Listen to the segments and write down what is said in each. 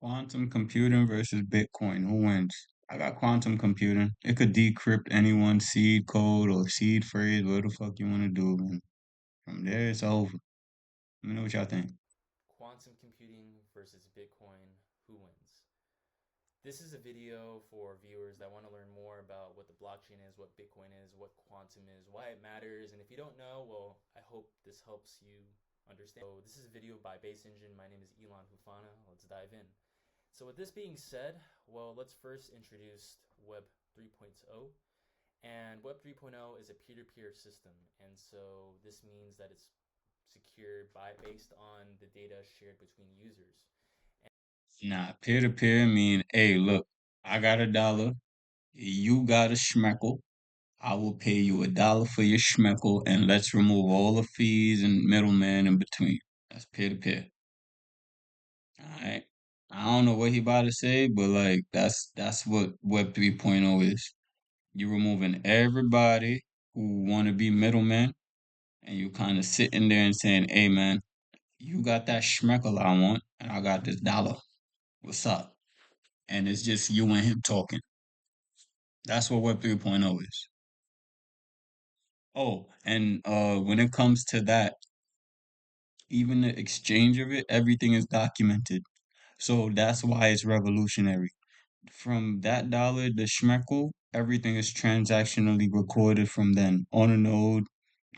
Quantum computing versus Bitcoin. Who wins? I got quantum computing. It could decrypt anyone's seed code or seed phrase, whatever the fuck you want to do. And from there, it's over. Let me know what y'all think. Quantum computing versus Bitcoin, who wins? This is a video for viewers that want to learn more about what the blockchain is, what Bitcoin is, what quantum is, why it matters, and if you don't know, well, I hope this helps you understand. So this is a video by Baseengine. My name is Elon Hufana. Let's dive in. So with this being said, well, let's first introduce Web 3.0. And Web 3.0 is a peer-to-peer system, and so this means that it's secured based on the data shared between users. Nah, peer to peer mean, hey, look, I got $1, you got a schmeckle. I will pay you $1 for your schmeckle, and let's remove all the fees and middleman in between. That's peer to peer. All right. I don't know what he about to say, but like that's what Web 3.0 is. You're removing everybody who want to be middlemen, and you kind of sitting there and saying, "Hey, man, you got that schmeckle I want, and I got this dollar. What's up?" And it's just you and him talking. That's what Web 3.0 is. Oh, and when it comes to that, even the exchange of it, everything is documented. So that's why it's revolutionary. From that dollar, the schmeckle, everything is transactionally recorded from then on a node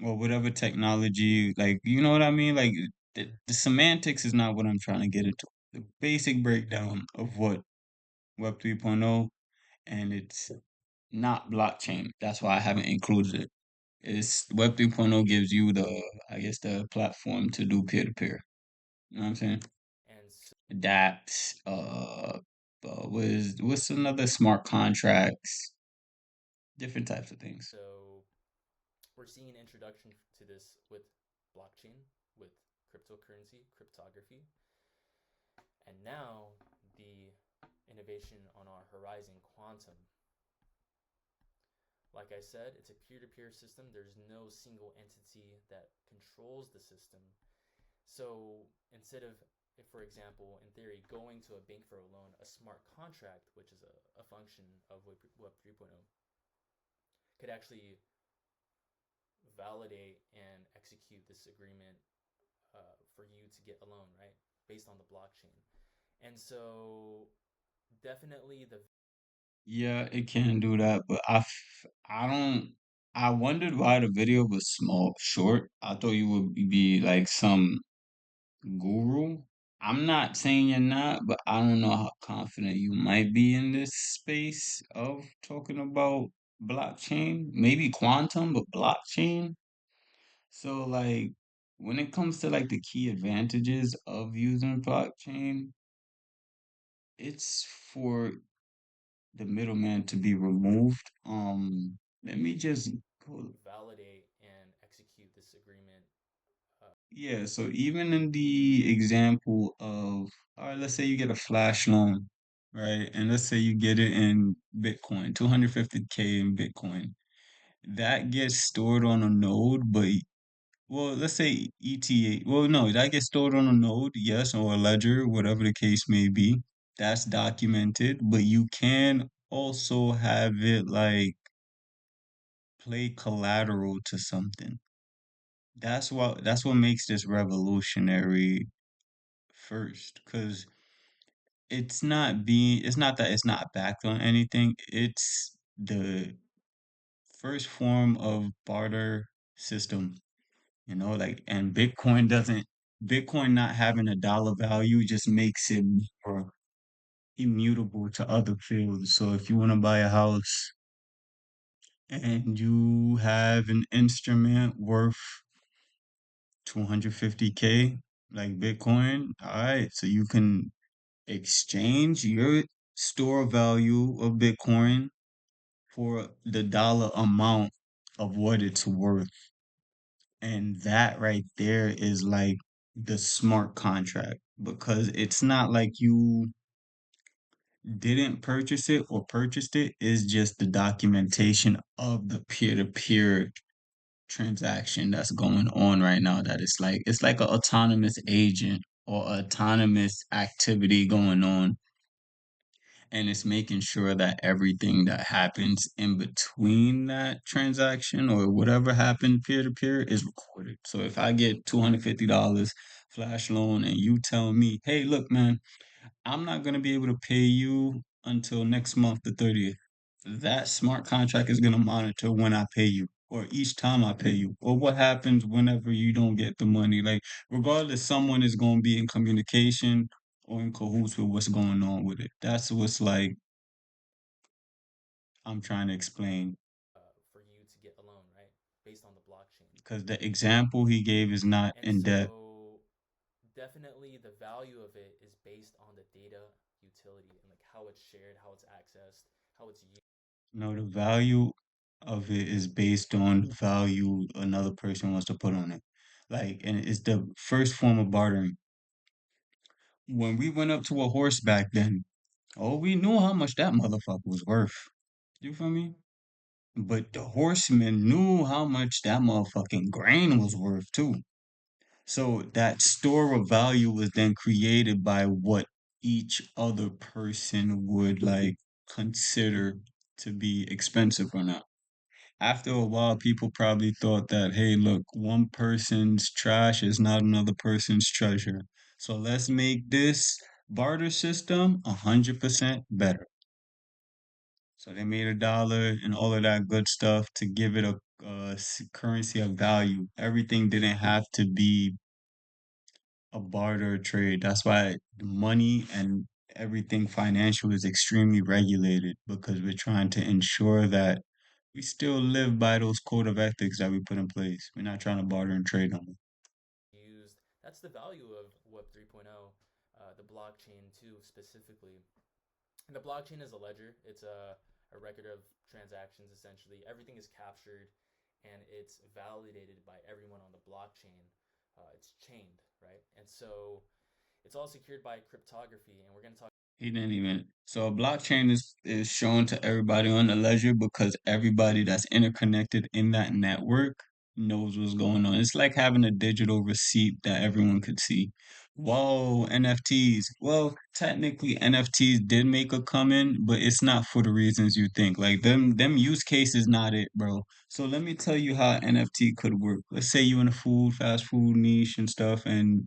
or whatever technology. Like, you know what I mean? Like, the semantics is not what I'm trying to get into. The basic breakdown of what Web 3.0, and it's not blockchain. That's why I haven't included it. It's Web 3.0 gives you I guess, the platform to do peer to peer. You know what I'm saying? And so, dApps, what's another smart contracts, different types of things. so we're seeing an introduction to this with blockchain, with cryptocurrency, cryptography, and now the innovation on our horizon, quantum. Like I said, it's a peer to peer system. There's no single entity that controls the system. So instead of, if, for example, in theory, going to a bank for a loan, a smart contract, which is a function of Web 3.0, could actually validate and execute this agreement for you to get a loan, right? Based on the blockchain. And so definitely the Yeah, it can do that, but I don't. I wondered why the video was short. I thought you would be like some guru. I'm not saying you're not, but I don't know how confident you might be in this space of talking about blockchain. Maybe quantum, but blockchain. So like when it comes to like the key advantages of using blockchain, it's for the middleman to be removed. Let me just go. validate and execute this agreement. Yeah, so even in the example of, all right, let's say you get a flash loan, right? And let's say you get it in Bitcoin, 250K in Bitcoin. That gets stored on a node, but well, let's say ETA. Well, no, that gets stored on a node, yes, or a ledger, whatever the case may be. That's documented, but you can also have it like play collateral to something. That's what makes this revolutionary first, because it's not that it's not backed on anything. It's the first form of barter system. Like, and Bitcoin not having a dollar value just makes it more immutable to other fields. So if you want to buy a house and you have an instrument worth 250K, like Bitcoin, all right, so you can exchange your store value of Bitcoin for the dollar amount of what it's worth. And that right there is like the smart contract, because it's not like you didn't purchase it or purchased it. It's just the documentation of the peer-to-peer transaction that's going on right now. That it's like an autonomous agent or autonomous activity going on, and it's making sure that everything that happens in between that transaction or whatever happened peer to peer is recorded. So if I get $250 flash loan and you tell me, hey, look, man, I'm not going to be able to pay you until next month, the 30th. That smart contract is going to monitor when I pay you or each time I pay you or what happens whenever you don't get the money. Like, regardless, someone is going to be in communication or in cahoots with what's going on with it. That's what's like I'm trying to explain for you to get a loan, right? Based on the blockchain. because the example he gave is not And in depth. so definitely the value of it is based on the data utility and like how it's shared, how it's accessed, how it's used. No, the value of it is based on the value another person wants to put on it. Like, and it's the first form of bartering. When we went up to a horse back then, oh, we knew how much that motherfucker was worth. You feel me? But the horseman knew how much that motherfucking grain was worth too. So that store of value was then created by what each other person would like consider to be expensive or not. After a while, people probably thought that, hey, look, one person's trash is not another person's treasure. So let's make this barter system 100% better. So they made a dollar and all of that good stuff to give it a currency of value. Everything didn't have to be a barter trade. That's why the money and everything financial is extremely regulated because we're trying to ensure that we still live by those code of ethics that we put in place. We're not trying to barter and trade on them. Used. That's the value of Web 3.0, the blockchain too specifically. And the blockchain is a ledger. It's a record of transactions essentially. Everything is captured and it's validated by everyone on the blockchain. It's chained, right? And so it's all secured by cryptography. And we're going to talk. He didn't even. So a blockchain is shown to everybody on the ledger because everybody that's interconnected in that network knows what's going on. It's like having a digital receipt that everyone could see. Whoa, NFTs. Well, technically NFTs did make a come in, but it's not for the reasons you think. Like them use cases not it, bro. So let me tell you how NFT could work. Let's say you in a fast food niche and stuff, and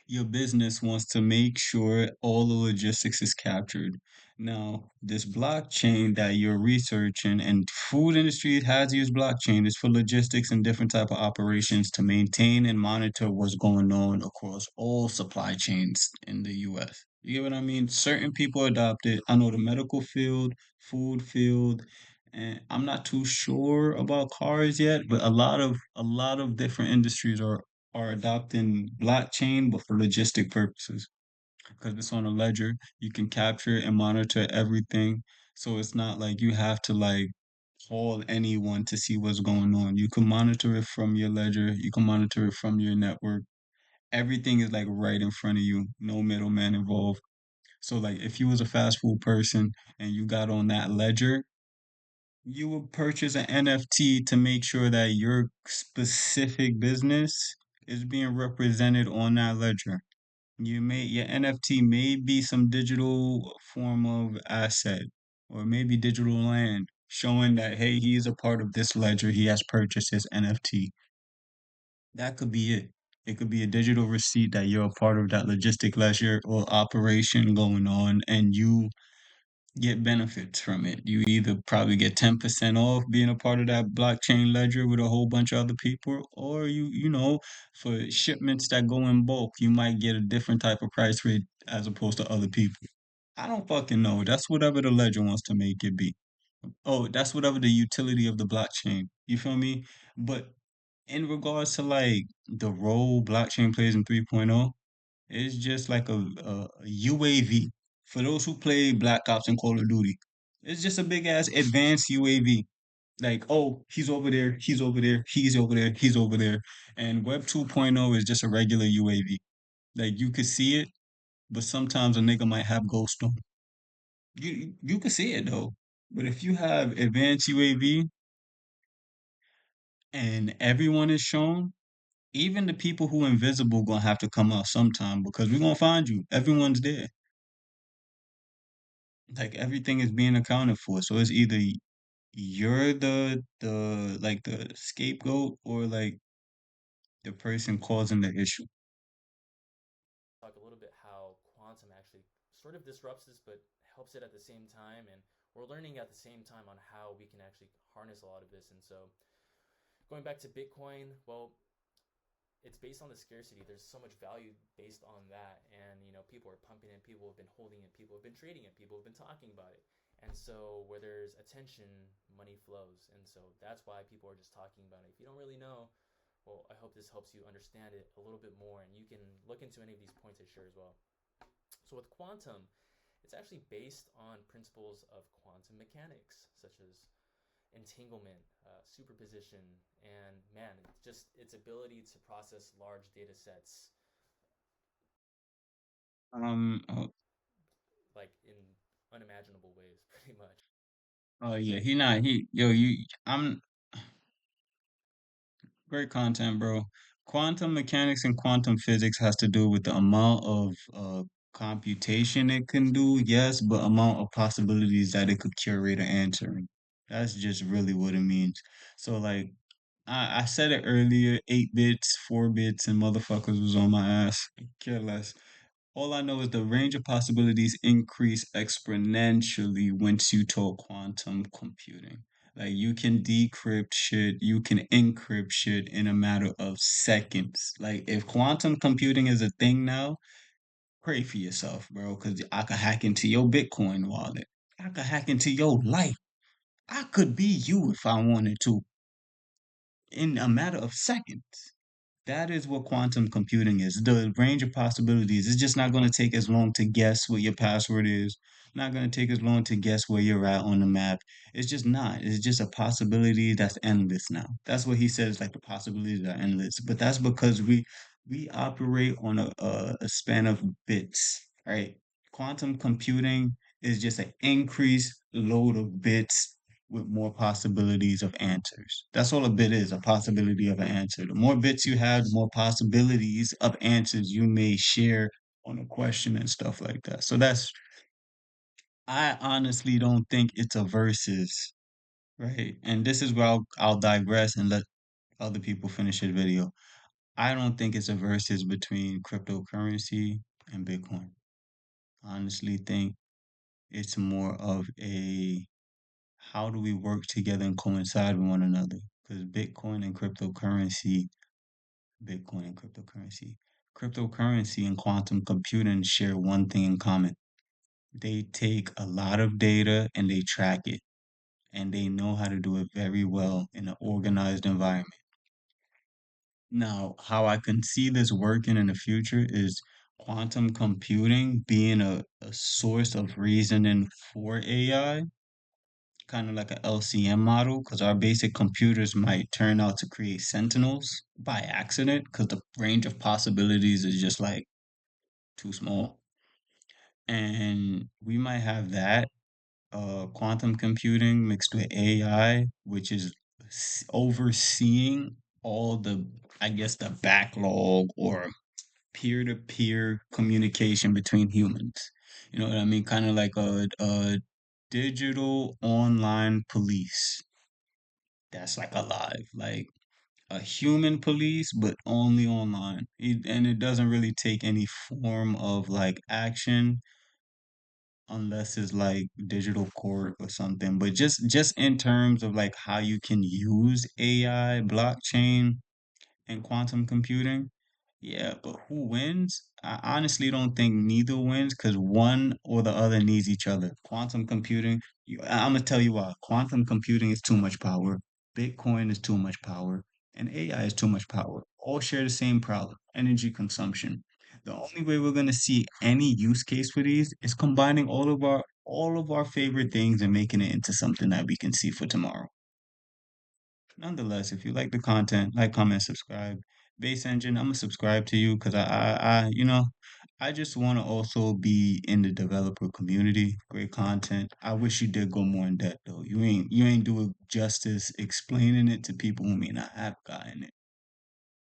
your business wants to make sure all the logistics is captured. Now, this blockchain that you're researching and food industry has used blockchain is for logistics and different type of operations to maintain and monitor what's going on across all supply chains in the US. You get what I mean? Certain people adopt it. I know the medical field, food field, and I'm not too sure about cars yet, but a lot of different industries are adopting blockchain, but for logistic purposes. Because it's on a ledger, you can capture and monitor everything. So it's not like you have to like call anyone to see what's going on. You can monitor it from your ledger, you can monitor it from your network. Everything is like right in front of you, no middleman involved. So like if you was a fast food person and you got on that ledger, you would purchase an NFT to make sure that your specific business is being represented on that ledger. Your NFT may be some digital form of asset or maybe digital land showing that hey, he is a part of this ledger. He has purchased his NFT. That could be it. It could be a digital receipt that you're a part of that logistic ledger or operation going on and you get benefits from it. You either probably get 10% off being a part of that blockchain ledger with a whole bunch of other people, or for shipments that go in bulk, you might get a different type of price rate as opposed to other people. I don't fucking know. That's whatever the ledger wants to make it be. Oh, that's whatever the utility of the blockchain. You feel me? But in regards to like the role blockchain plays in 3.0, it's just like a UAV. For those who play Black Ops and Call of Duty, it's just a big ass advanced UAV. Like, oh, he's over there, he's over there, he's over there, he's over there. And Web 2.0 is just a regular UAV. Like, you could see it, but sometimes a nigga might have ghost on. You can see it though. But if you have advanced UAV and everyone is shown, even the people who invisible gonna have to come out sometime because we're gonna find you. Everyone's there. Like everything is being accounted for. So it's either you're the like the scapegoat or like the person causing the issue. Talk a little bit how quantum actually sort of disrupts this, but helps it at the same time. And we're learning at the same time on how we can actually harness a lot of this. And so, going back to Bitcoin, well, it's based on the scarcity. There's so much value based on that, and people are pumping it. People have been holding it. People have been trading it. People have been talking about it. And so, where there's attention, money flows. And so that's why people are just talking about it. If you don't really know, well, I hope this helps you understand it a little bit more, and you can look into any of these points I share as well. So with quantum, it's actually based on principles of quantum mechanics, such as entanglement, superposition, and man, just its ability to process large data sets Oh, like in unimaginable ways, pretty much. oh yeah, he not he yo you. I'm great content, bro. Quantum mechanics and quantum physics has to do with the amount of computation it can do, yes, but amount of possibilities that it could curate an answer. That's just really what it means. So like I said it earlier, 8 bits, 4 bits, and motherfuckers was on my ass. Care less. All I know is the range of possibilities increase exponentially once you talk quantum computing. Like you can decrypt shit, you can encrypt shit in a matter of seconds. Like if quantum computing is a thing now, pray for yourself, bro, because I could hack into your Bitcoin wallet. I could hack into your life. I could be you if I wanted to in a matter of seconds. That is what quantum computing is. The range of possibilities. It's just not going to take as long to guess what your password is. Not going to take as long to guess where you're at on the map. It's just not. It's just a possibility that's endless now. That's what he says. Like the possibilities are endless. But that's because we operate on a span of bits, right? Quantum computing is just an increased load of bits with more possibilities of answers. That's all a bit is, a possibility of an answer. The more bits you have, the more possibilities of answers you may share on a question and stuff like that. So that's, I honestly don't think it's a versus, right? And this is where I'll digress and let other people finish the video. I don't think it's a versus between cryptocurrency and Bitcoin. I honestly think it's more of a how do we work together and coincide with one another? Because Bitcoin and cryptocurrency and quantum computing share one thing in common. They take a lot of data and they track it, and they know how to do it very well in an organized environment. Now, how I can see this working in the future is quantum computing being a source of reasoning for AI, kind of like a LCM model, because our basic computers might turn out to create sentinels by accident, because the range of possibilities is just like too small. And we might have that quantum computing mixed with AI, which is overseeing all the, I guess, the backlog or peer-to-peer communication between humans. You know what I mean? Kind of like a digital online police that's like alive, like a human police, but only online. And it doesn't really take any form of like action unless it's like digital court or something. But just in terms of like how you can use AI, blockchain, and quantum computing, yeah, but who wins? I honestly don't think neither wins because one or the other needs each other. Quantum computing, I'm gonna tell you why. Quantum computing is too much power. Bitcoin is too much power, and AI is too much power. All share the same problem: energy consumption. The only way we're gonna see any use case for these is combining all of our favorite things and making it into something that we can see for tomorrow. Nonetheless, if you like the content, like, comment, subscribe. Base Engine, I'm gonna subscribe to you because I just want to also be in the developer community. Great content. I wish you did go more in depth though. You ain't do it justice explaining it to people who may not have gotten it.